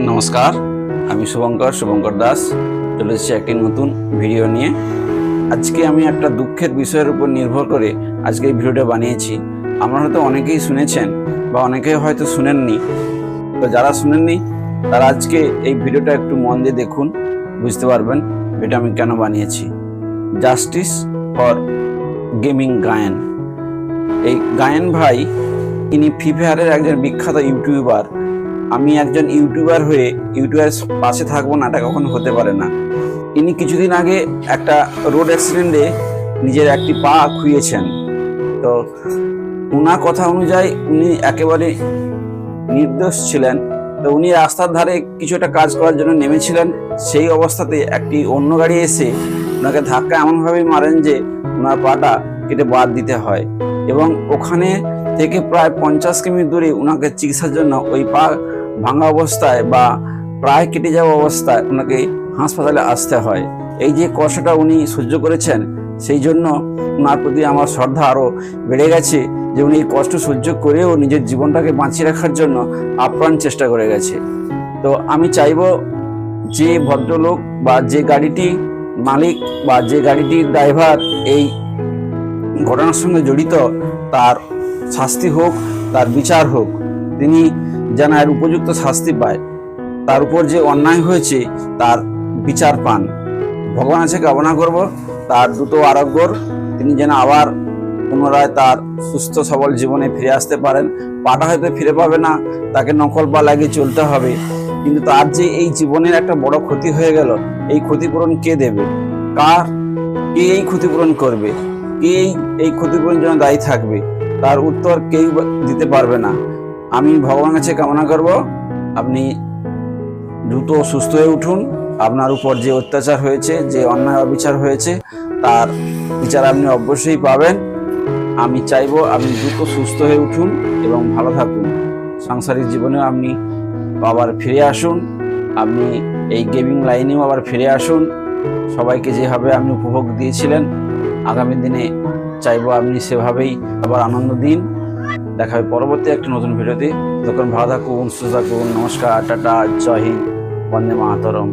নমস্কার, আমি শুভঙ্কর দাস চলে এসেছি একটি নতুন ভিডিও নিয়ে। আজকে আমি একটা দুঃখের বিষয়ের উপর নির্ভর করে আজকে এই ভিডিওটা বানিয়েছি। আপনারা হয়তো অনেকেই শুনেছেন বা অনেকেই হয়তো শুনেননি। তো যারা শুনেননি তারা আজকে এই ভিডিওটা একটু মন দিয়ে দেখুন, বুঝতে পারবেন এটা আমি কেন বানিয়েছি। Justice for gaming Gayen. এই গায়েন ভাই ইনি ফ্রি ফায়ারের একজন বিখ্যাত ইউটিউবার। আমি একজন ইউটিউবার হয়ে ইউটিউবের পাশে থাকবো না, এটা কখনো হতে পারে না। ইনি কিছুদিন আগে একটা রোড অ্যাক্সিডেন্টে নিজের একটি পা খুইয়েছেন। তো ওনার কথা অনুযায়ী উনি একেবারে নির্দোষ ছিলেন। তো উনি রাস্তার ধারে কিছু একটা কাজ করার জন্য নেমেছিলেন। সেই অবস্থাতে একটি অন্য গাড়ি এসে ওনাকে ধাক্কা এমনভাবে মারেন যে ওনার পাটা কেটে বাদ দিতে হয়, এবং ওখানে থেকে প্রায় 50 কিমি দূরে ওনাকে চিকিৎসার জন্য ওই পা ভাঙা অবস্থায় বা প্রায় কেটে যাওয়া অবস্থায় ওনাকে হাসপাতালে আসতে হয়। এই যে কষ্টটা উনি সহ্য করেছেন, সেই জন্য ওনার প্রতি আমার শ্রদ্ধা আরও বেড়ে গেছে যে উনি এই কষ্ট সহ্য করেও নিজের জীবনটাকে বাঁচিয়ে রাখার জন্য আপ্রাণ চেষ্টা করে গেছে। তো আমি চাইব যে ভদ্রলোক বা যে গাড়িটি মালিক বা যে গাড়িটির ড্রাইভার এই ঘটনার সঙ্গে জড়িত, তার শাস্তি হোক, তার বিচার হোক, তিনি যেন এর উপযুক্ত শাস্তি পায়, তার উপর যে অন্যায় হয়েছে তার বিচার পান। ভগবান আছে কামনা করব তার দ্রুত আরোগ্যর, তিনি যেন আবার পুনরায় তার সুস্থ সবল জীবনে ফিরে আসতে পারেন। পাটা হয়তো ফিরে পাবে না, তাকে নকল পা লাগিয়ে চলতে হবে, কিন্তু তার যে এই জীবনের একটা বড় ক্ষতি হয়ে গেল, এই ক্ষতিপূরণ কে দেবে? কে এই ক্ষতিপূরণ করবে? কে এই ক্ষতিপূরণের জন্য দায়ী থাকবে? তার উত্তর কেউ দিতে পারবে না। আমি ভগবানের কাছে কামনা করব আপনি দ্রুত সুস্থ হয়ে উঠুন। আপনার উপর যে অত্যাচার হয়েছে, যে অন্যায় অবিচার হয়েছে, তার বিচার আপনি অবশ্যই পাবেন। আমি চাইবো আপনি দ্রুত সুস্থ হয়ে উঠুন এবং ভালো থাকুন। সাংসারিক জীবনেও আপনি আবার ফিরে আসুন, আপনি এই গেমিং লাইনেও আবার ফিরে আসুন। সবাইকে যেভাবে আপনি উপভোগ দিয়েছিলেন, আগামী দিনে চাইবো আপনি সেভাবেই আবার আনন্দ দিন। দেখা হবে পরবর্তী একটা নতুন ভিডিওতে। তখন ভালো থাকুন, সুস্থ থাকুন। নমস্কার, টাটা, জয় হিন্দ, বন্দে মাতরম।